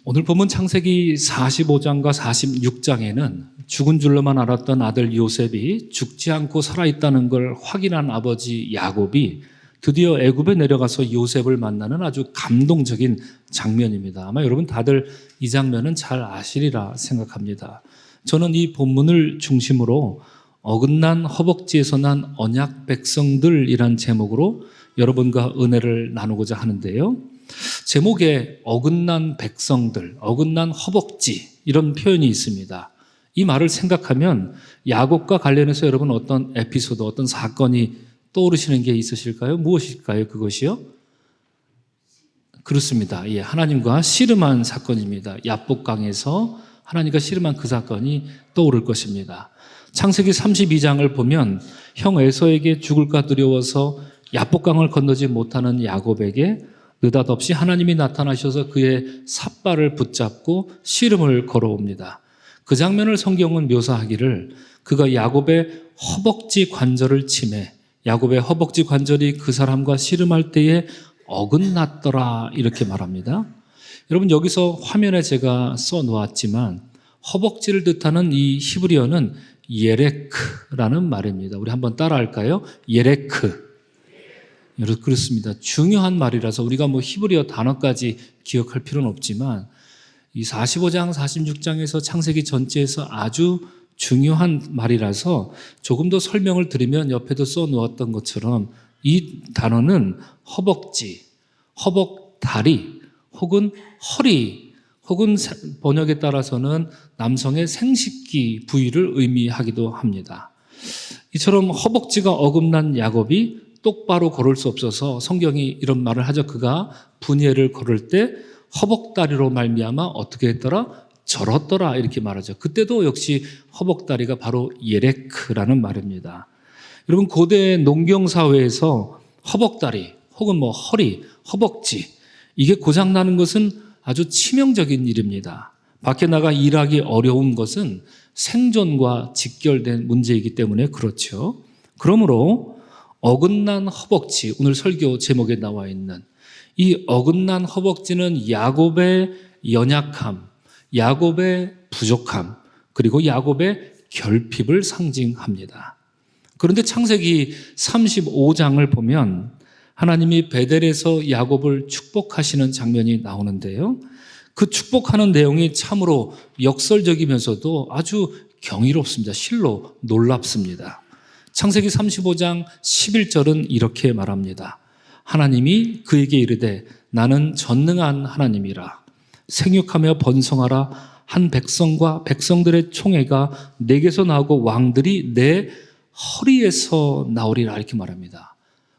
오늘 본문 창세기 45장과 46장에는 죽은 줄로만 알았던 아들 요셉이 죽지 않고 살아있다는 걸 확인한 아버지 야곱이 드디어 애굽에 내려가서 요셉을 만나는 아주 감동적인 장면입니다. 아마 여러분 다들 이 장면은 잘 아시리라 생각합니다. 저는 이 본문을 중심으로 어긋난 허벅지에서 난 언약 백성들이란 제목으로 여러분과 은혜를 나누고자 하는데요. 제목에 어긋난 백성들, 어긋난 허벅지 이런 표현이 있습니다. 이 말을 생각하면 야곱과 관련해서 여러분 어떤 에피소드, 어떤 사건이 떠오르시는 게 있으실까요? 무엇일까요? 그것이요? 그렇습니다. 예, 하나님과 씨름한 사건입니다. 야복강에서 하나님과 씨름한 그 사건이 떠오를 것입니다. 창세기 32장을 보면 형 에서에게 죽을까 두려워서 야복강을 건너지 못하는 야곱에게 느닷없이 하나님이 나타나셔서 그의 삿발을 붙잡고 씨름을 걸어옵니다. 그 장면을 성경은 묘사하기를 그가 야곱의 허벅지 관절을 치매 야곱의 허벅지 관절이 그 사람과 씨름할 때에 어긋났더라 이렇게 말합니다. 여러분 여기서 화면에 제가 써놓았지만 허벅지를 뜻하는 이 히브리어는 예레크라는 말입니다. 우리 한번 따라할까요? 예레크. 여러분 그렇습니다. 중요한 말이라서 우리가 히브리어 단어까지 기억할 필요는 없지만 이 45장, 46장에서 창세기 전체에서 아주 중요한 말이라서 조금 더 설명을 드리면 옆에도 써놓았던 것처럼 이 단어는 허벅지, 허벅다리 혹은 허리 혹은 번역에 따라서는 남성의 생식기 부위를 의미하기도 합니다. 이처럼 허벅지가 어긋난 야곱이 똑바로 걸을 수 없어서 성경이 이런 말을 하죠. 그가 분예를 걸을 때 허벅다리로 말미암아 어떻게 했더라? 절었더라 이렇게 말하죠. 그때도 역시 허벅다리가 바로 예레크라는 말입니다. 여러분 고대 농경사회에서 허벅다리 혹은 허리, 허벅지 이게 고장나는 것은 아주 치명적인 일입니다. 밖에 나가 일하기 어려운 것은 생존과 직결된 문제이기 때문에 그렇죠. 그러므로 어긋난 허벅지, 오늘 설교 제목에 나와 있는 이 어긋난 허벅지는 야곱의 연약함, 야곱의 부족함, 그리고 야곱의 결핍을 상징합니다. 그런데 창세기 35장을 보면 하나님이 베델에서 야곱을 축복하시는 장면이 나오는데요. 그 축복하는 내용이 참으로 역설적이면서도 아주 경이롭습니다. 실로 놀랍습니다. 창세기 35장 11절은 이렇게 말합니다. 하나님이 그에게 이르되 나는 전능한 하나님이라 생육하며 번성하라 한 백성과 백성들의 총회가 내게서 나오고 왕들이 내 허리에서 나오리라 이렇게 말합니다.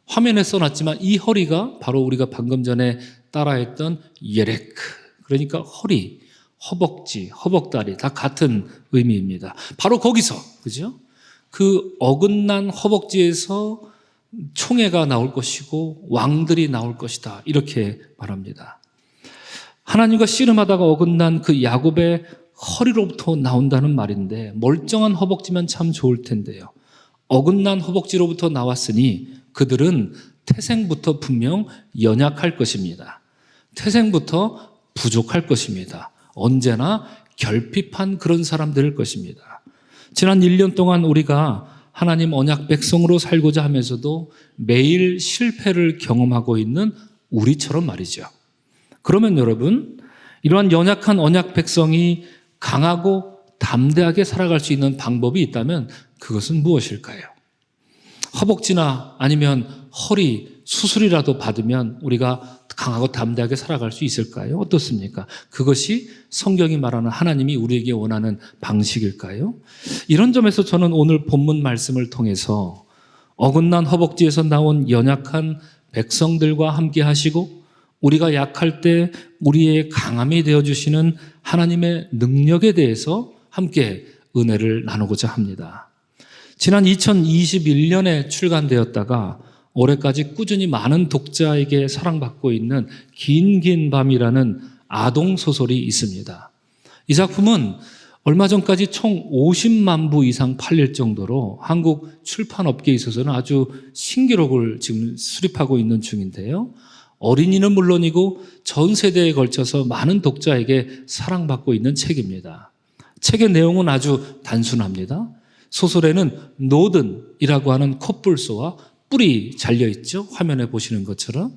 화면에 써놨지만 이 허리가 바로 우리가 방금 전에 따라했던 예레크 그러니까 허리, 허벅지, 허벅다리 다 같은 의미입니다. 바로 거기서 그죠? 그 어긋난 허벅지에서 총회가 나올 것이고 왕들이 나올 것이다 이렇게 말합니다. 하나님과 씨름하다가 어긋난 그 야곱의 허리로부터 나온다는 말인데 멀쩡한 허벅지면 참 좋을 텐데요. 어긋난 허벅지로부터 나왔으니 그들은 태생부터 분명 연약할 것입니다. 태생부터 부족할 것입니다. 언제나 결핍한 그런 사람들일 것입니다. 지난 1년 동안 우리가 하나님 언약 백성으로 살고자 하면서도 매일 실패를 경험하고 있는 우리처럼 말이죠. 그러면 여러분, 이러한 연약한 언약 백성이 강하고 담대하게 살아갈 수 있는 방법이 있다면 그것은 무엇일까요? 허벅지나 아니면 허리 수술이라도 받으면 우리가 강하고 담대하게 살아갈 수 있을까요? 어떻습니까? 그것이 성경이 말하는 하나님이 우리에게 원하는 방식일까요? 이런 점에서 저는 오늘 본문 말씀을 통해서 어긋난 허벅지에서 나온 연약한 백성들과 함께 하시고 우리가 약할 때 우리의 강함이 되어주시는 하나님의 능력에 대해서 함께 은혜를 나누고자 합니다. 지난 2021년에 출간되었다가 올해까지 꾸준히 많은 독자에게 사랑받고 있는 긴 밤이라는 아동소설이 있습니다. 이 작품은 얼마 전까지 총 50만 부 이상 팔릴 정도로 한국 출판업계에 있어서는 아주 신기록을 지금 수립하고 있는 중인데요. 어린이는 물론이고 전 세대에 걸쳐서 많은 독자에게 사랑받고 있는 책입니다. 책의 내용은 아주 단순합니다. 소설에는 노든이라고 하는 콧불소와 뿔이 잘려있죠. 화면에 보시는 것처럼.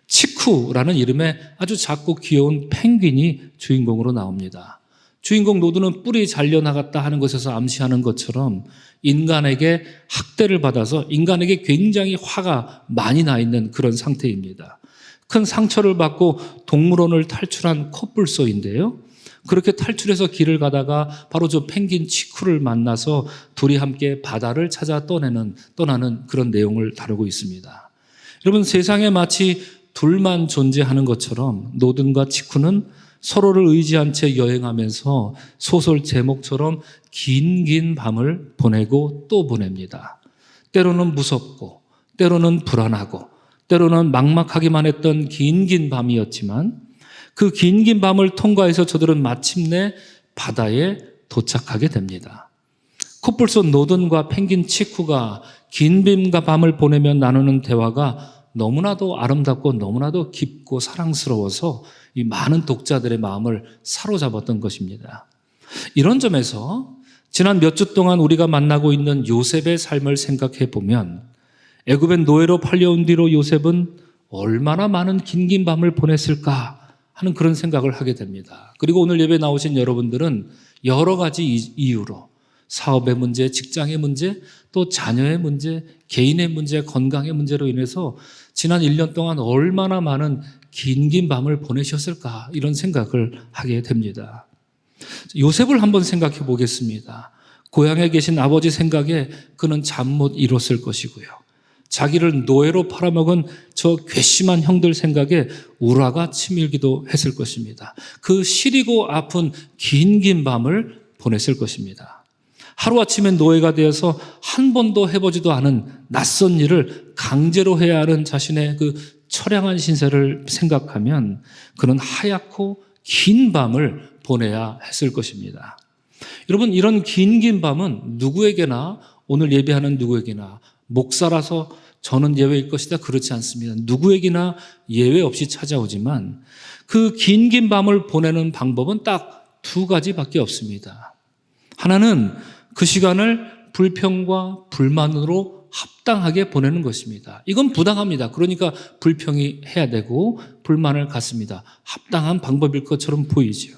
치쿠라는 이름의 아주 작고 귀여운 펭귄이 주인공으로 나옵니다. 주인공 노드는 뿔이 잘려나갔다 하는 것에서 암시하는 것처럼 인간에게 학대를 받아서 인간에게 굉장히 화가 많이 나 있는 그런 상태입니다. 큰 상처를 받고 동물원을 탈출한 콧불소인데요. 그렇게 탈출해서 길을 가다가 바로 저 펭귄 치쿠를 만나서 둘이 함께 바다를 찾아 떠나는 그런 내용을 다루고 있습니다. 여러분, 세상에 마치 둘만 존재하는 것처럼 노든과 치쿠는 서로를 의지한 채 여행하면서 소설 제목처럼 긴 밤을 보내고 또 보냅니다. 때로는 무섭고, 때로는 불안하고, 때로는 막막하기만 했던 긴 밤이었지만 그 긴 밤을 통과해서 저들은 마침내 바다에 도착하게 됩니다. 콧불소 노든과 펭귄 치쿠가 긴 밤을 보내며 나누는 대화가 너무나도 아름답고 너무나도 깊고 사랑스러워서 이 많은 독자들의 마음을 사로잡았던 것입니다. 이런 점에서 지난 몇 주 동안 우리가 만나고 있는 요셉의 삶을 생각해 보면 애굽의 노예로 팔려온 뒤로 요셉은 얼마나 많은 긴 밤을 보냈을까 하는 그런 생각을 하게 됩니다. 그리고 오늘 예배 나오신 여러분들은 여러 가지 이유로 사업의 문제, 직장의 문제, 또 자녀의 문제, 개인의 문제, 건강의 문제로 인해서 지난 1년 동안 얼마나 많은 긴 밤을 보내셨을까 이런 생각을 하게 됩니다. 요셉을 한번 생각해 보겠습니다. 고향에 계신 아버지 생각에 그는 잠 못 이뤘을 것이고요. 자기를 노예로 팔아먹은 저 괘씸한 형들 생각에 우라가 치밀기도 했을 것입니다. 그 시리고 아픈 긴 밤을 보냈을 것입니다. 하루아침에 노예가 되어서 한 번도 해보지도 않은 낯선 일을 강제로 해야 하는 자신의 그 처량한 신세를 생각하면 그는 하얗고 긴 밤을 보내야 했을 것입니다. 여러분, 이런 긴 밤은 누구에게나, 오늘 예배하는 누구에게나, 목사라서 저는 예외일 것이다, 그렇지 않습니다. 누구에게나 예외 없이 찾아오지만 그 긴 밤을 보내는 방법은 딱 두 가지밖에 없습니다. 하나는 그 시간을 불평과 불만으로 합당하게 보내는 것입니다. 이건 부당합니다. 그러니까 불평이 해야 되고 불만을 갖습니다. 합당한 방법일 것처럼 보이죠.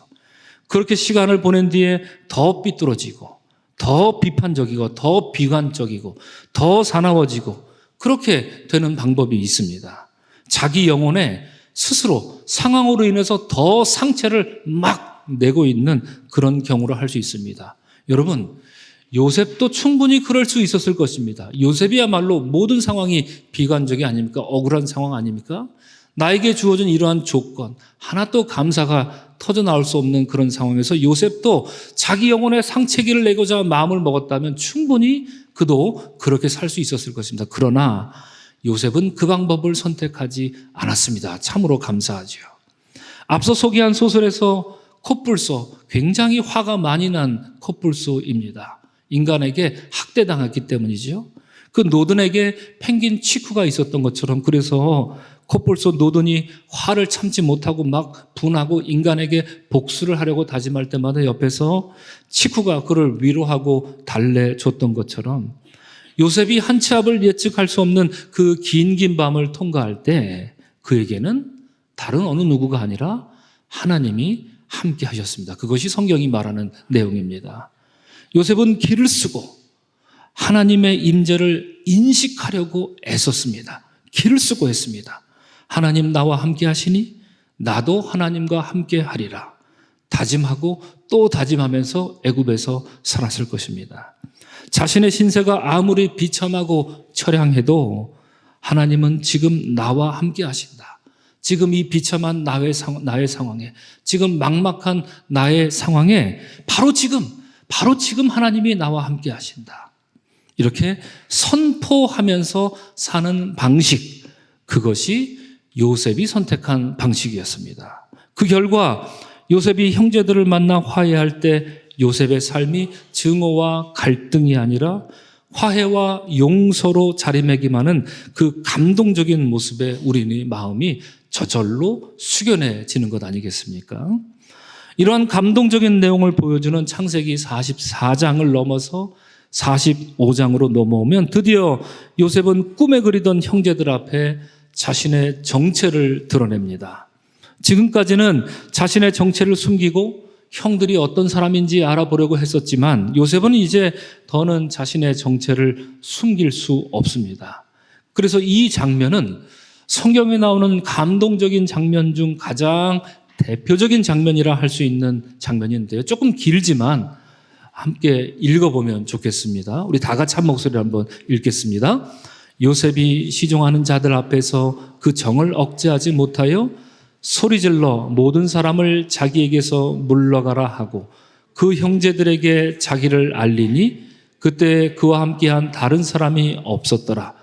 그렇게 시간을 보낸 뒤에 더 삐뚤어지고 더 비판적이고 더 비관적이고 더 사나워지고 그렇게 되는 방법이 있습니다. 자기 영혼에 스스로 상황으로 인해서 더 상처를 막 내고 있는 그런 경우를 할 수 있습니다. 여러분, 요셉도 충분히 그럴 수 있었을 것입니다. 요셉이야말로 모든 상황이 비관적이 아닙니까? 억울한 상황 아닙니까? 나에게 주어진 이러한 조건, 하나도 감사가 터져나올 수 없는 그런 상황에서 요셉도 자기 영혼의 상체기를 내고자 마음을 먹었다면 충분히 그도 그렇게 살 수 있었을 것입니다. 그러나 요셉은 그 방법을 선택하지 않았습니다. 참으로 감사하죠. 앞서 소개한 소설에서 콧불소, 굉장히 화가 많이 난 콧불소입니다. 인간에게 학대당했기 때문이죠. 그 노든에게 펭귄 치쿠가 있었던 것처럼 그래서 콧불소 노든이 화를 참지 못하고 막 분하고 인간에게 복수를 하려고 다짐할 때마다 옆에서 치쿠가 그를 위로하고 달래줬던 것처럼 요셉이 한 치 앞을 예측할 수 없는 그 긴 밤을 통과할 때 그에게는 다른 어느 누구가 아니라 하나님이 함께 하셨습니다. 그것이 성경이 말하는 내용입니다. 요셉은 길을 쓰고 하나님의 임재를 인식하려고 애썼습니다. 길을 쓰고 했습니다. 하나님 나와 함께 하시니 나도 하나님과 함께 하리라. 다짐하고 또 다짐하면서 애굽에서 살았을 것입니다. 자신의 신세가 아무리 비참하고 처량해도 하나님은 지금 나와 함께 하신다. 지금 이 비참한 나의 상황에, 지금 막막한 나의 상황에 바로 지금 하나님이 나와 함께 하신다. 이렇게 선포하면서 사는 방식, 그것이 요셉이 선택한 방식이었습니다. 그 결과 요셉이 형제들을 만나 화해할 때 요셉의 삶이 증오와 갈등이 아니라 화해와 용서로 자리매김하는 그 감동적인 모습에 우리의 마음이 저절로 숙연해지는 것 아니겠습니까? 이러한 감동적인 내용을 보여주는 창세기 44장을 넘어서 45장으로 넘어오면 드디어 요셉은 꿈에 그리던 형제들 앞에 자신의 정체를 드러냅니다. 지금까지는 자신의 정체를 숨기고 형들이 어떤 사람인지 알아보려고 했었지만 요셉은 이제 더는 자신의 정체를 숨길 수 없습니다. 그래서 이 장면은 성경에 나오는 감동적인 장면 중 가장 대표적인 장면이라 할 수 있는 장면인데요. 조금 길지만 함께 읽어보면 좋겠습니다. 우리 다 같이 한 목소리로 한번 읽겠습니다. 요셉이 시종하는 자들 앞에서 그 정을 억제하지 못하여 소리질러 모든 사람을 자기에게서 물러가라 하고 그 형제들에게 자기를 알리니 그때 그와 함께한 다른 사람이 없었더라.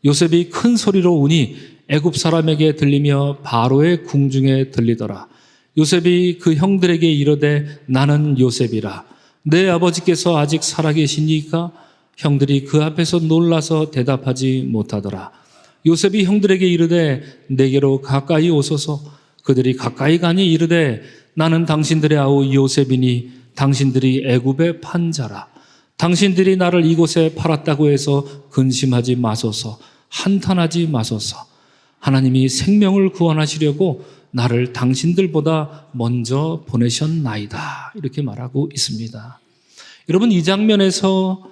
요셉이 큰 소리로 우니 애굽 사람에게 들리며 바로의 궁중에 들리더라. 요셉이 그 형들에게 이르되 나는 요셉이라. 내 아버지께서 아직 살아계시니까? 형들이 그 앞에서 놀라서 대답하지 못하더라. 요셉이 형들에게 이르되 내게로 가까이 오소서. 그들이 가까이 가니 이르되 나는 당신들의 아우 요셉이니 당신들이 애굽의 판자라. 당신들이 나를 이곳에 팔았다고 해서 근심하지 마소서. 한탄하지 마소서. 하나님이 생명을 구원하시려고 나를 당신들보다 먼저 보내셨나이다. 이렇게 말하고 있습니다. 여러분, 이 장면에서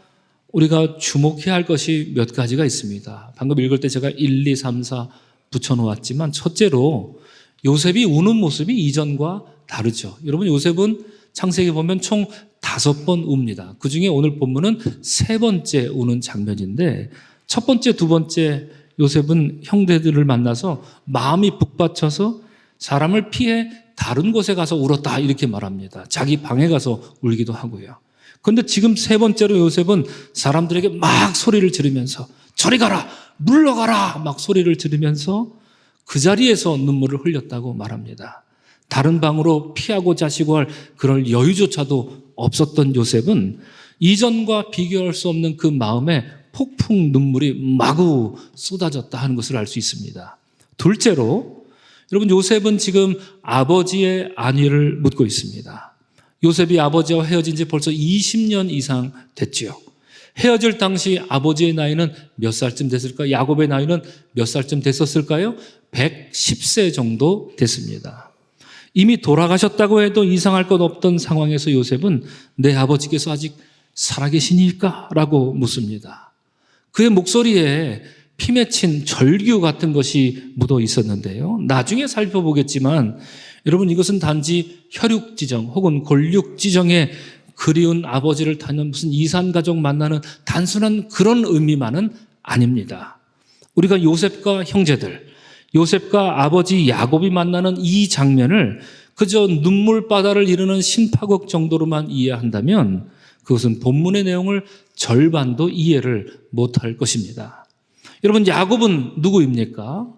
우리가 주목해야 할 것이 몇 가지가 있습니다. 방금 읽을 때 제가 1, 2, 3, 4 붙여놓았지만 첫째로 요셉이 우는 모습이 이전과 다르죠. 여러분, 요셉은 창세기 보면 총 5번 웁니다. 그중에 오늘 본문은 3번째 우는 장면인데 첫 번째, 두 번째 요셉은 형제들을 만나서 마음이 북받쳐서 사람을 피해 다른 곳에 가서 울었다 이렇게 말합니다. 자기 방에 가서 울기도 하고요. 그런데 지금 3번째로 요셉은 사람들에게 막 소리를 지르면서 저리 가라, 물러가라 막 소리를 지르면서 그 자리에서 눈물을 흘렸다고 말합니다. 다른 방으로 피하고 자시고 할 그럴 여유조차도 없었던 요셉은 이전과 비교할 수 없는 그 마음에 폭풍 눈물이 마구 쏟아졌다 하는 것을 알 수 있습니다. 둘째로 여러분, 요셉은 지금 아버지의 안위를 묻고 있습니다. 요셉이 아버지와 헤어진 지 벌써 20년 이상 됐지요. 헤어질 당시 아버지의 나이는 몇 살쯤 됐을까요? 야곱의 나이는 몇 살쯤 됐었을까요? 110세 정도 됐습니다. 이미 돌아가셨다고 해도 이상할 것 없던 상황에서 요셉은 내 아버지께서 아직 살아계시니까? 라고 묻습니다. 그의 목소리에 피 맺힌 절규 같은 것이 묻어 있었는데요. 나중에 살펴보겠지만 여러분, 이것은 단지 혈육지정 혹은 골육지정에 그리운 아버지를 타는 무슨 이산가족 만나는 단순한 그런 의미만은 아닙니다. 우리가 요셉과 형제들, 요셉과 아버지 야곱이 만나는 이 장면을 그저 눈물바다를 이루는 신파극 정도로만 이해한다면 그것은 본문의 내용을 절반도 이해를 못할 것입니다. 여러분, 야곱은 누구입니까?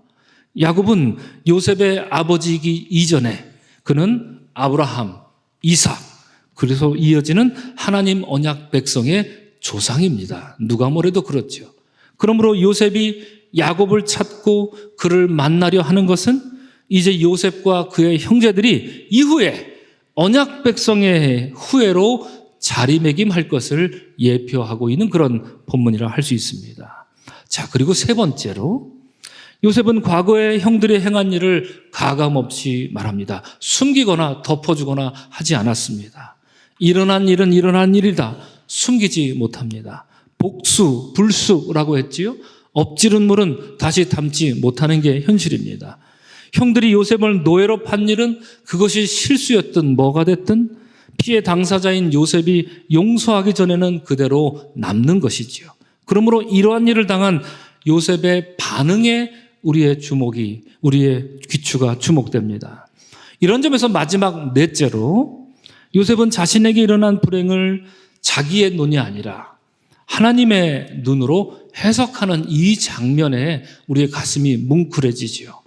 야곱은 요셉의 아버지이기 이전에 그는 아브라함, 이삭, 그래서 이어지는 하나님 언약 백성의 조상입니다. 누가 뭐래도 그렇죠. 그러므로 요셉이 야곱을 찾고 그를 만나려 하는 것은 이제 요셉과 그의 형제들이 이후에 언약 백성의 후예로 자리매김할 것을 예표하고 있는 그런 본문이라 할 수 있습니다. 자, 그리고 세 번째로 요셉은 과거에 형들이 행한 일을 가감없이 말합니다. 숨기거나 덮어주거나 하지 않았습니다. 일어난 일은 일어난 일이다. 숨기지 못합니다. 복수, 불수라고 했지요. 엎지른 물은 다시 담지 못하는 게 현실입니다. 형들이 요셉을 노예로 판 일은 그것이 실수였든 뭐가 됐든 피해 당사자인 요셉이 용서하기 전에는 그대로 남는 것이지요. 그러므로 이러한 일을 당한 요셉의 반응에 우리의 귀추가 주목됩니다. 이런 점에서 마지막 넷째로 요셉은 자신에게 일어난 불행을 자기의 눈이 아니라 하나님의 눈으로 해석하는 이 장면에 우리의 가슴이 뭉클해지지요.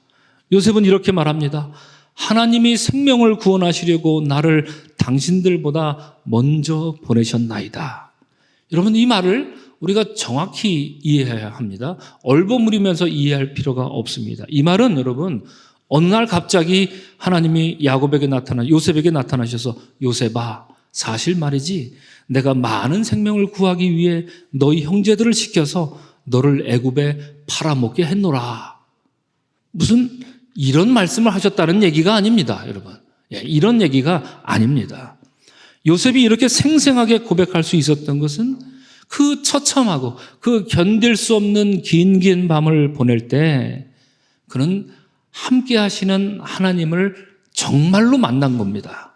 요셉은 이렇게 말합니다. 하나님이 생명을 구원하시려고 나를 당신들보다 먼저 보내셨나이다. 여러분, 이 말을 우리가 정확히 이해해야 합니다. 얼버무리면서 이해할 필요가 없습니다. 이 말은 여러분, 어느 날 갑자기 하나님이 요셉에게 나타나셔서 요셉아, 사실 말이지 내가 많은 생명을 구하기 위해 너희 형제들을 시켜서 너를 애굽에 팔아먹게 했노라. 무슨 이런 말씀을 하셨다는 얘기가 아닙니다, 여러분. 이런 얘기가 아닙니다. 요셉이 이렇게 생생하게 고백할 수 있었던 것은 그 처참하고 그 견딜 수 없는 긴 밤을 보낼 때 그는 함께 하시는 하나님을 정말로 만난 겁니다.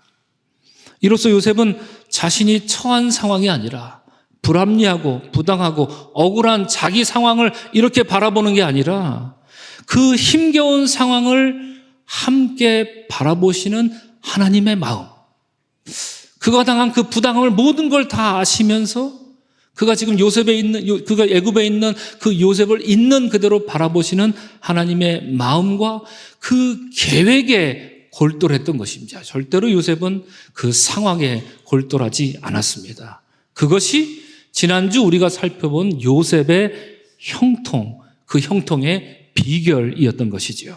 이로써 요셉은 자신이 처한 상황이 아니라 불합리하고 부당하고 억울한 자기 상황을 이렇게 바라보는 게 아니라 그 힘겨운 상황을 함께 바라보시는 하나님의 마음, 그가 당한 그 부당함을 모든 걸 다 아시면서 그가 지금 그가 애굽에 있는 그 요셉을 있는 그대로 바라보시는 하나님의 마음과 그 계획에 골똘했던 것입니다. 절대로 요셉은 그 상황에 골똘하지 않았습니다. 그것이 지난주 우리가 살펴본 요셉의 형통, 그 형통의 비결이었던 것이지요.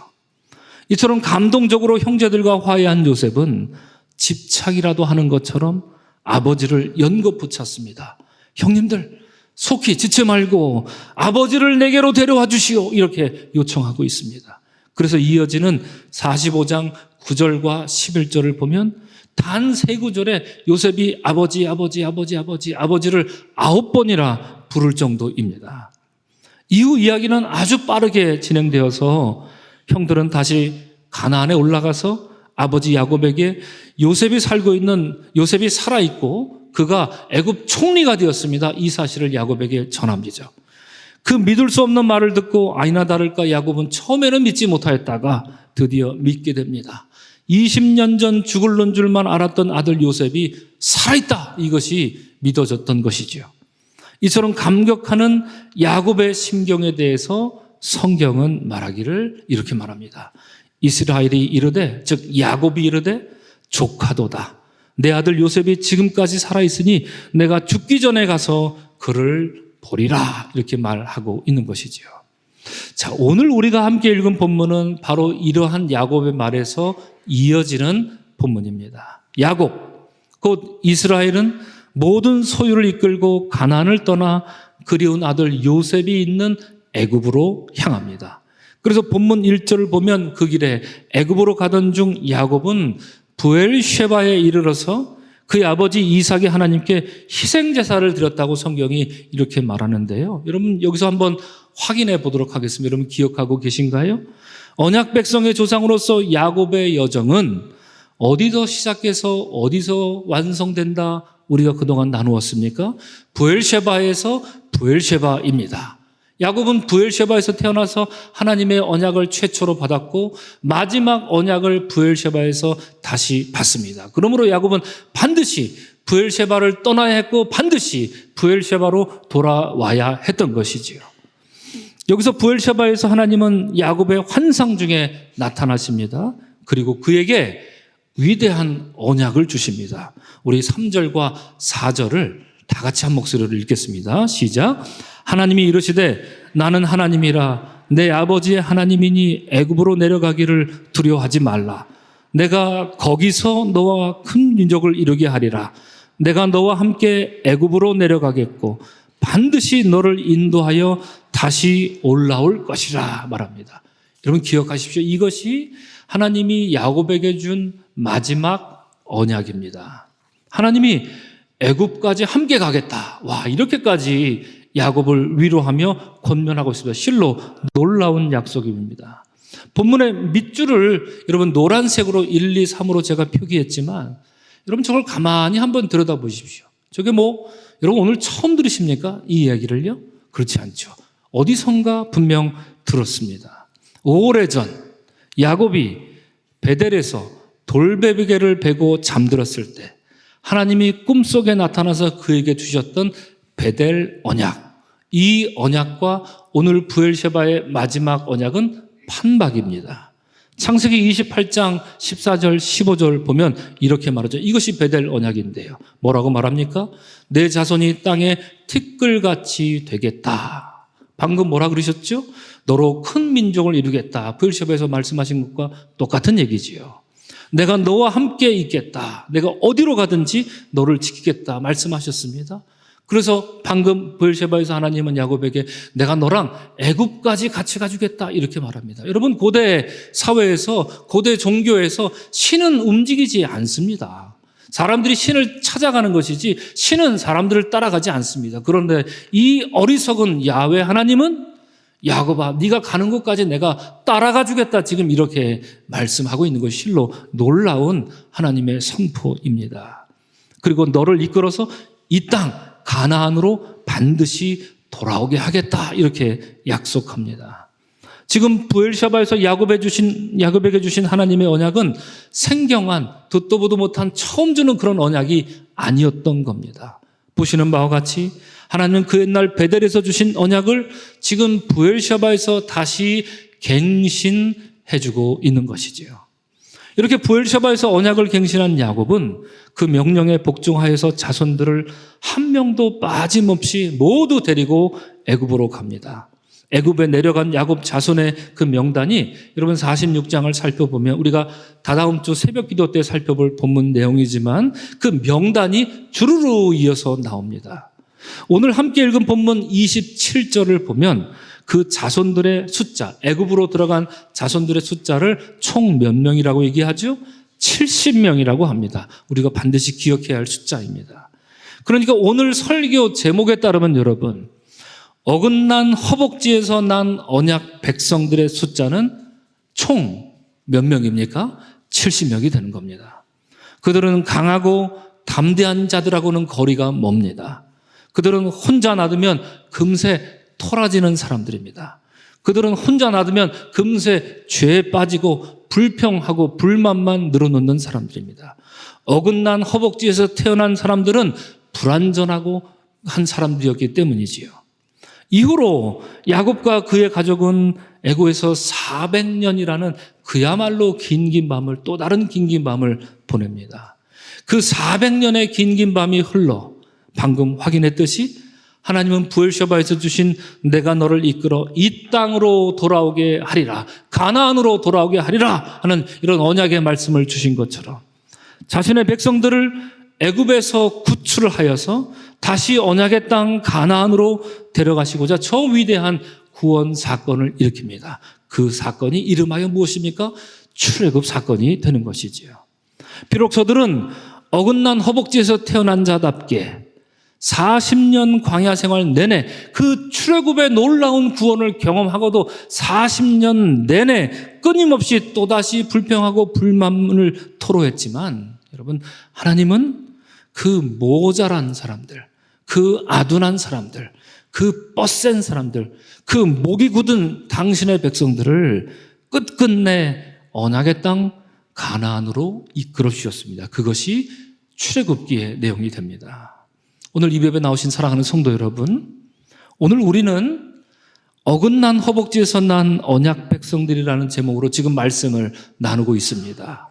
이처럼 감동적으로 형제들과 화해한 요셉은 집착이라도 하는 것처럼 아버지를 연고 붙였습니다. 형님들, 속히 지체 말고 아버지를 내게로 데려와 주시오, 이렇게 요청하고 있습니다. 그래서 이어지는 45장 9절과 11절을 보면 단 3구절에 요셉이 아버지를 9번이나 부를 정도입니다. 이후 이야기는 아주 빠르게 진행되어서 형들은 다시 가나안에 올라가서 아버지 야곱에게 요셉이 살아있고 그가 애굽 총리가 되었습니다, 이 사실을 야곱에게 전합니다. 그 믿을 수 없는 말을 듣고 아니나 다를까 야곱은 처음에는 믿지 못하였다가 드디어 믿게 됩니다. 20년 전 죽을 줄만 알았던 아들 요셉이 살아있다, 이것이 믿어졌던 것이죠. 이처럼 감격하는 야곱의 심경에 대해서 성경은 말하기를 이렇게 말합니다. 이스라엘이 이르되, 즉 야곱이 이르되 조카도다. 내 아들 요셉이 지금까지 살아있으니 내가 죽기 전에 가서 그를 보리라, 이렇게 말하고 있는 것이지요. 자, 오늘 우리가 함께 읽은 본문은 바로 이러한 야곱의 말에서 이어지는 본문입니다. 야곱, 곧 이스라엘은 모든 소유를 이끌고 가나안을 떠나 그리운 아들 요셉이 있는 애굽으로 향합니다. 그래서 본문 1절을 보면 그 길에 애굽으로 가던 중 야곱은 브엘셰바에 이르러서 그의 아버지 이삭이 하나님께 희생제사를 드렸다고 성경이 이렇게 말하는데요. 여러분 여기서 한번 확인해 보도록 하겠습니다. 여러분 기억하고 계신가요? 언약 백성의 조상으로서 야곱의 여정은 어디서 시작해서 어디서 완성된다 우리가 그동안 나누었습니까? 브엘셰바에서 브엘셰바입니다. 야곱은 브엘셰바에서 태어나서 하나님의 언약을 최초로 받았고 마지막 언약을 브엘셰바에서 다시 받습니다. 그러므로 야곱은 반드시 브엘셰바를 떠나야 했고 반드시 브엘셰바로 돌아와야 했던 것이지요. 여기서 브엘셰바에서 하나님은 야곱의 환상 중에 나타나십니다. 그리고 그에게 위대한 언약을 주십니다. 우리 3절과 4절을 다 같이 한 목소리로 읽겠습니다. 시작. 하나님이 이르시되 나는 하나님이라 내 아버지의 하나님이니 애굽으로 내려가기를 두려워하지 말라. 내가 거기서 너와 큰 민족을 이루게 하리라. 내가 너와 함께 애굽으로 내려가겠고 반드시 너를 인도하여 다시 올라올 것이라 말합니다. 여러분 기억하십시오. 이것이 하나님이 야곱에게 준 마지막 언약입니다. 하나님이 애굽까지 함께 가겠다. 와, 이렇게까지 야곱을 위로하며 권면하고 있습니다. 실로 놀라운 약속입니다. 본문의 밑줄을 여러분 노란색으로 1, 2, 3으로 제가 표기했지만 여러분 저걸 가만히 한번 들여다보십시오. 저게 여러분 오늘 처음 들으십니까? 이 이야기를요? 그렇지 않죠. 어디선가 분명 들었습니다. 오래전 야곱이 베델에서 돌베개를 베고 잠들었을 때 하나님이 꿈속에 나타나서 그에게 주셨던 베델 언약, 이 언약과 오늘 브엘셰바의 마지막 언약은 판박입니다. 창세기 28장 14절 15절 보면 이렇게 말하죠. 이것이 베델 언약인데요. 뭐라고 말합니까? 내 자손이 땅에 티끌같이 되겠다. 방금 뭐라 그러셨죠? 너로 큰 민족을 이루겠다. 부엘셰바에서 말씀하신 것과 똑같은 얘기지요. 내가 너와 함께 있겠다. 내가 어디로 가든지 너를 지키겠다 말씀하셨습니다. 그래서 방금 부엘셰바에서 하나님은 야곱에게 내가 너랑 애굽까지 같이 가주겠다 이렇게 말합니다. 여러분, 고대 사회에서, 고대 종교에서 신은 움직이지 않습니다. 사람들이 신을 찾아가는 것이지 신은 사람들을 따라가지 않습니다. 그런데 이 어리석은 야훼 하나님은 야곱아, 네가 가는 곳까지 내가 따라가 주겠다. 지금 이렇게 말씀하고 있는 것이 실로 놀라운 하나님의 선포입니다. 그리고 너를 이끌어서 이 땅 가나안으로 반드시 돌아오게 하겠다. 이렇게 약속합니다. 지금 부엘셰바에서 야곱에게 주신 하나님의 언약은 생경한, 듣도 보도 못한 처음 주는 그런 언약이 아니었던 겁니다. 보시는 바와 같이 하나님은 그 옛날 베델에서 주신 언약을 지금 부엘셰바에서 다시 갱신해주고 있는 것이지요. 이렇게 부엘셰바에서 언약을 갱신한 야곱은 그 명령에 복종하여서 자손들을 한 명도 빠짐없이 모두 데리고 애굽으로 갑니다. 애굽에 내려간 야곱 자손의 그 명단이 여러분 46장을 살펴보면 우리가 다다음 주 새벽 기도 때 살펴볼 본문 내용이지만 그 명단이 주르르 이어서 나옵니다. 오늘 함께 읽은 본문 27절을 보면 그 자손들의 숫자, 애굽으로 들어간 자손들의 숫자를 총 몇 명이라고 얘기하죠? 70명이라고 합니다. 우리가 반드시 기억해야 할 숫자입니다. 그러니까 오늘 설교 제목에 따르면 여러분, 어긋난 허벅지에서 난 언약 백성들의 숫자는 총 몇 명입니까? 70명이 되는 겁니다. 그들은 강하고 담대한 자들하고는 거리가 멉니다. 그들은 혼자 놔두면 금세 토라지는 사람들입니다. 그들은 혼자 놔두면 금세 죄에 빠지고 불평하고 불만만 늘어놓는 사람들입니다. 어긋난 허벅지에서 태어난 사람들은 불완전하고 한 사람들이었기 때문이지요. 이후로 야곱과 그의 가족은 애고에서 400년이라는 그야말로 긴긴 밤을, 또 다른 긴긴 밤을 보냅니다. 그 400년의 긴긴 밤이 흘러 방금 확인했듯이 하나님은 부엘셰바에서 주신 내가 너를 이끌어 이 땅으로 돌아오게 하리라, 가나안으로 돌아오게 하리라 하는 이런 언약의 말씀을 주신 것처럼 자신의 백성들을 애굽에서 구출을 하여서 다시 언약의 땅 가나안으로 데려가시고자 저 위대한 구원 사건을 일으킵니다. 그 사건이 이름하여 무엇입니까? 출애굽 사건이 되는 것이지요. 비록 저들은 어긋난 허벅지에서 태어난 자답게 40년 광야 생활 내내 그 출애굽의 놀라운 구원을 경험하고도 40년 내내 끊임없이 또다시 불평하고 불만을 토로했지만 여러분, 하나님은 그 모자란 사람들, 그 아둔한 사람들, 그 뻗센 사람들, 그 목이 굳은 당신의 백성들을 끝끝내 언약의 땅 가나안으로 이끌어 주셨습니다. 그것이 출애굽기의 내용이 됩니다. 오늘 이 예배 나오신 사랑하는 성도 여러분, 오늘 우리는 어긋난 허벅지에서 난 언약 백성들이라는 제목으로 지금 말씀을 나누고 있습니다.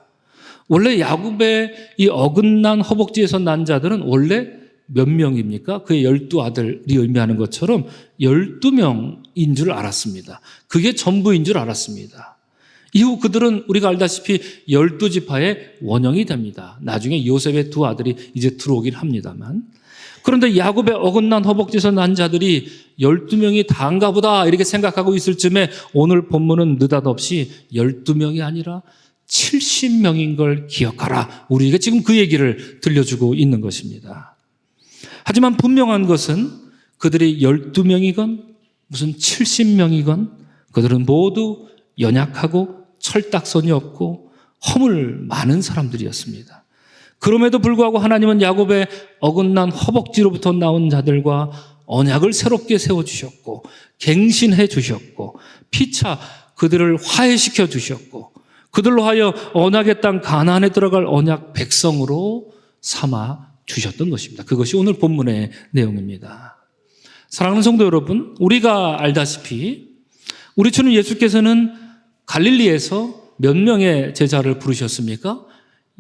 원래 야곱의 이 어긋난 허벅지에서 난 자들은 원래 몇 명입니까? 그의 12아들이 의미하는 것처럼 12명인 줄 알았습니다. 그게 전부인 줄 알았습니다. 이후 그들은 우리가 알다시피 12지파의 원형이 됩니다. 나중에 요셉의 두 아들이 이제 들어오긴 합니다만, 그런데 야곱의 어긋난 허벅지에서 난 자들이 12명이 다인가 보다 이렇게 생각하고 있을 쯤에 오늘 본문은 느닷없이 12명이 아니라 70명인 걸 기억하라. 우리에게 지금 그 얘기를 들려주고 있는 것입니다. 하지만 분명한 것은 그들이 12명이건 무슨 70명이건 그들은 모두 연약하고 철딱선이 없고 허물 많은 사람들이었습니다. 그럼에도 불구하고 하나님은 야곱의 어긋난 허벅지로부터 나온 자들과 언약을 새롭게 세워주셨고 갱신해 주셨고 피차 그들을 화해시켜 주셨고 그들로 하여 언약의 땅 가나안에 들어갈 언약 백성으로 삼아 주셨던 것입니다. 그것이 오늘 본문의 내용입니다. 사랑하는 성도 여러분, 우리가 알다시피 우리 주님 예수께서는 갈릴리에서 몇 명의 제자를 부르셨습니까?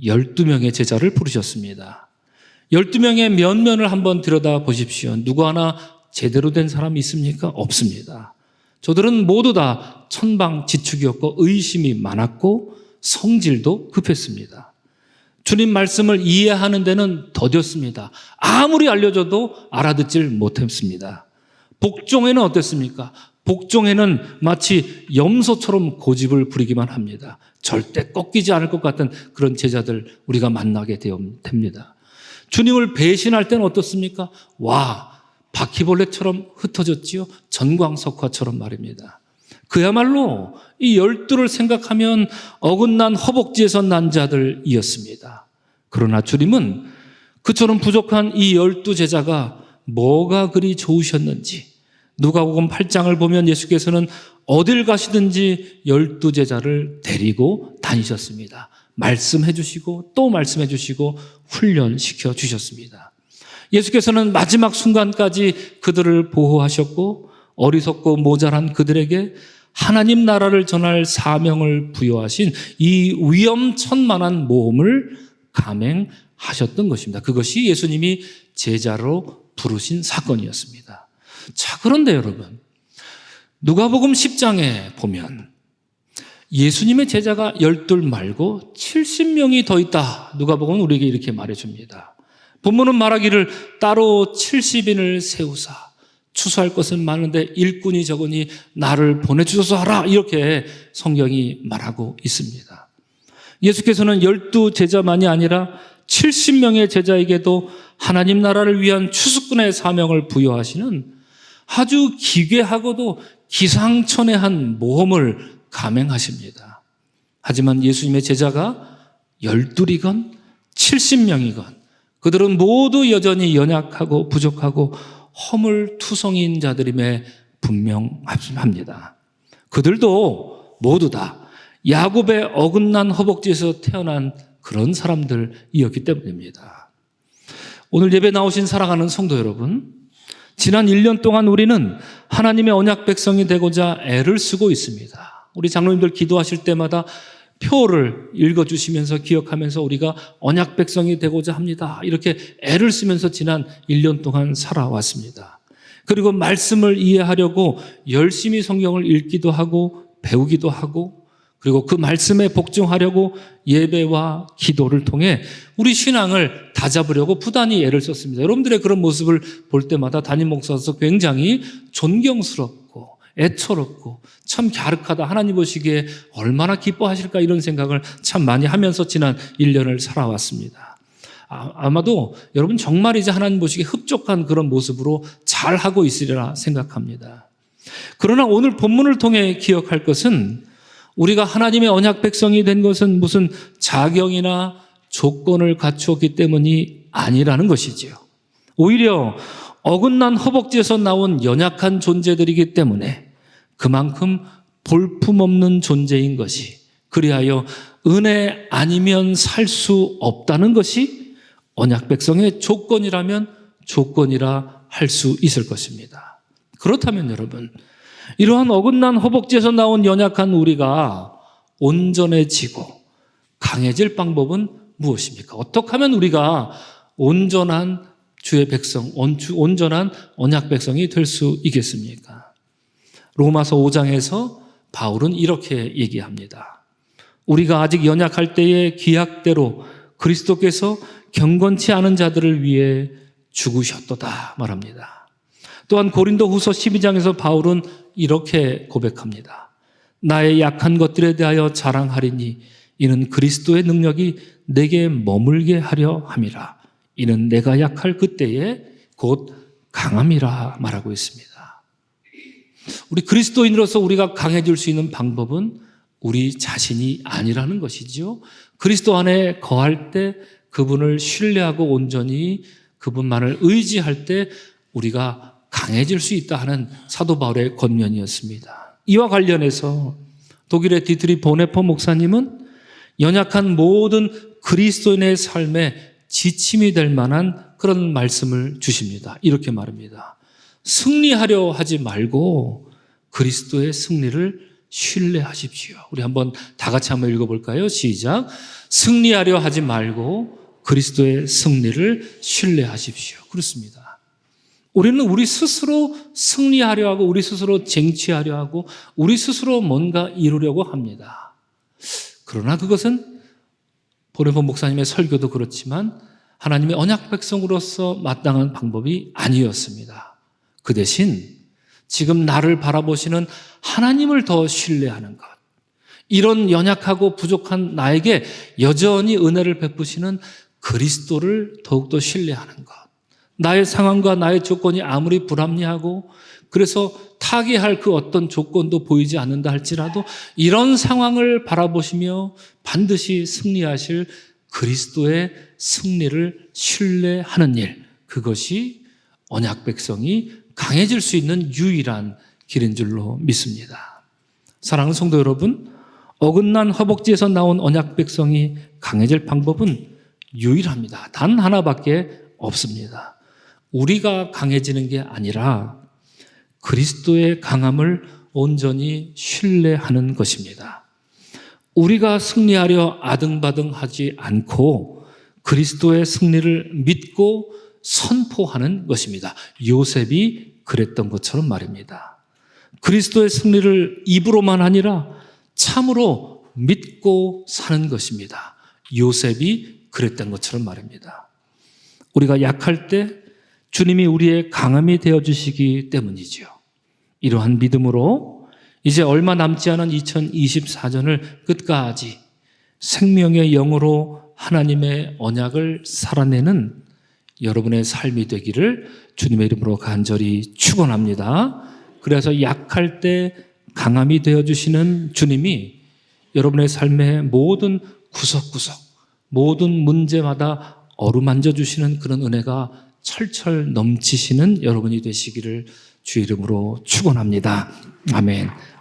12명의 제자를 부르셨습니다. 12명의 면면을 한번 들여다 보십시오. 누구 하나 제대로 된 사람이 있습니까? 없습니다. 저들은 모두 다 천방지축이었고 의심이 많았고 성질도 급했습니다. 주님 말씀을 이해하는 데는 더뎠습니다. 아무리 알려줘도 알아듣질 못했습니다. 복종에는 어땠습니까? 복종에는 마치 염소처럼 고집을 부리기만 합니다. 절대 꺾이지 않을 것 같은 그런 제자들 우리가 만나게 됩니다. 주님을 배신할 때는 어떻습니까? 와, 바퀴벌레처럼 흩어졌지요. 전광석화처럼 말입니다. 그야말로 이 12를 생각하면 어긋난 허벅지에서 난 자들이었습니다. 그러나 주님은 그처럼 부족한 이 12 제자가 뭐가 그리 좋으셨는지 누가복음 8장을 보면 예수께서는 어딜 가시든지 12 제자를 데리고 다니셨습니다. 말씀해 주시고 또 말씀해 주시고 훈련시켜 주셨습니다. 예수께서는 마지막 순간까지 그들을 보호하셨고 어리석고 모자란 그들에게 하나님 나라를 전할 사명을 부여하신 이 위험천만한 모험을 감행하셨던 것입니다. 그것이 예수님이 제자로 부르신 사건이었습니다. 자, 그런데 여러분, 누가복음 10장에 보면 예수님의 제자가 12 말고 70명이 더 있다. 누가복음은 우리에게 이렇게 말해줍니다. 본문은 말하기를 따로 70인을 세우사 추수할 것은 많은데 일꾼이 적으니 나를 보내주소서 하라. 이렇게 성경이 말하고 있습니다. 예수께서는 12 제자만이 아니라 70명의 제자에게도 하나님 나라를 위한 추수꾼의 사명을 부여하시는 아주 기괴하고도 기상천외한 모험을 감행하십니다. 하지만 예수님의 제자가 12이건 70명이건 그들은 모두 여전히 연약하고 부족하고 허물투성이인 자들임에 분명합니다. 그들도 모두 다 야곱의 어긋난 허벅지에서 태어난 그런 사람들이었기 때문입니다. 오늘 예배 나오신 사랑하는 성도 여러분, 지난 1년 동안 우리는 하나님의 언약 백성이 되고자 애를 쓰고 있습니다. 우리 장로님들 기도하실 때마다 표를 읽어주시면서 기억하면서 우리가 언약 백성이 되고자 합니다. 이렇게 애를 쓰면서 지난 1년 동안 살아왔습니다. 그리고 말씀을 이해하려고 열심히 성경을 읽기도 하고 배우기도 하고 그리고 그 말씀에 복종하려고 예배와 기도를 통해 우리 신앙을 다잡으려고 부단히 애를 썼습니다. 여러분들의 그런 모습을 볼 때마다 담임 목사로서 굉장히 존경스럽고 애처롭고 참 갸륵하다. 하나님 보시기에 얼마나 기뻐하실까 이런 생각을 참 많이 하면서 지난 1년을 살아왔습니다. 아마도 여러분 정말 이제 하나님 보시기에 흡족한 그런 모습으로 잘하고 있으리라 생각합니다. 그러나 오늘 본문을 통해 기억할 것은 우리가 하나님의 언약 백성이 된 것은 무슨 자격이나 조건을 갖추었기 때문이 아니라는 것이지요. 오히려 어긋난 허벅지에서 나온 연약한 존재들이기 때문에 그만큼 볼품없는 존재인 것이, 그리하여 은혜 아니면 살 수 없다는 것이 언약 백성의 조건이라면 조건이라 할 수 있을 것입니다. 그렇다면 여러분, 이러한 어긋난 허벅지에서 나온 연약한 우리가 온전해지고 강해질 방법은 무엇입니까? 어떻게 하면 우리가 온전한 주의 백성, 온전한 언약 백성이 될 수 있겠습니까? 로마서 5장에서 바울은 이렇게 얘기합니다. 우리가 아직 연약할 때의 기약대로 그리스도께서 경건치 않은 자들을 위해 죽으셨도다 말합니다. 또한 고린도후서 12장에서 바울은 이렇게 고백합니다. 나의 약한 것들에 대하여 자랑하리니 이는 그리스도의 능력이 내게 머물게 하려 함이라. 이는 내가 약할 그때에 곧 강함이라 말하고 있습니다. 우리 그리스도인으로서 우리가 강해질 수 있는 방법은 우리 자신이 아니라는 것이죠. 그리스도 안에 거할 때 그분을 신뢰하고 온전히 그분만을 의지할 때 우리가 강해질 수 있다 하는 사도 바울의 권면이었습니다. 이와 관련해서 독일의 디트리 보네퍼 목사님은 연약한 모든 그리스도인의 삶에 지침이 될 만한 그런 말씀을 주십니다. 이렇게 말합니다. 승리하려 하지 말고 그리스도의 승리를 신뢰하십시오. 우리 한번 다 같이 한번 읽어볼까요? 시작. 승리하려 하지 말고 그리스도의 승리를 신뢰하십시오. 그렇습니다. 우리는 우리 스스로 승리하려 하고 우리 스스로 쟁취하려 하고 우리 스스로 뭔가 이루려고 합니다. 그러나 그것은 보네본 목사님의 설교도 그렇지만 하나님의 언약 백성으로서 마땅한 방법이 아니었습니다. 그 대신 지금 나를 바라보시는 하나님을 더 신뢰하는 것, 이런 연약하고 부족한 나에게 여전히 은혜를 베푸시는 그리스도를 더욱더 신뢰하는 것, 나의 상황과 나의 조건이 아무리 불합리하고 그래서 타개할 그 어떤 조건도 보이지 않는다 할지라도 이런 상황을 바라보시며 반드시 승리하실 그리스도의 승리를 신뢰하는 일, 그것이 언약 백성이 강해질 수 있는 유일한 길인 줄로 믿습니다. 사랑하는 성도 여러분, 어긋난 허벅지에서 나온 언약 백성이 강해질 방법은 유일합니다. 단 하나밖에 없습니다. 우리가 강해지는 게 아니라 그리스도의 강함을 온전히 신뢰하는 것입니다. 우리가 승리하려 아등바등하지 않고 그리스도의 승리를 믿고 선포하는 것입니다. 요셉이 그랬던 것처럼 말입니다. 그리스도의 승리를 입으로만 아니라 참으로 믿고 사는 것입니다. 요셉이 그랬던 것처럼 말입니다. 우리가 약할 때 주님이 우리의 강함이 되어주시기 때문이죠. 이러한 믿음으로 이제 얼마 남지 않은 2024년을 끝까지 생명의 영으로 하나님의 언약을 살아내는 여러분의 삶이 되기를 주님의 이름으로 간절히 축원합니다. 그래서 약할 때 강함이 되어주시는 주님이 여러분의 삶의 모든 구석구석, 모든 문제마다 어루만져 주시는 그런 은혜가 철철 넘치시는 여러분이 되시기를 주 이름으로 축원합니다. 아멘.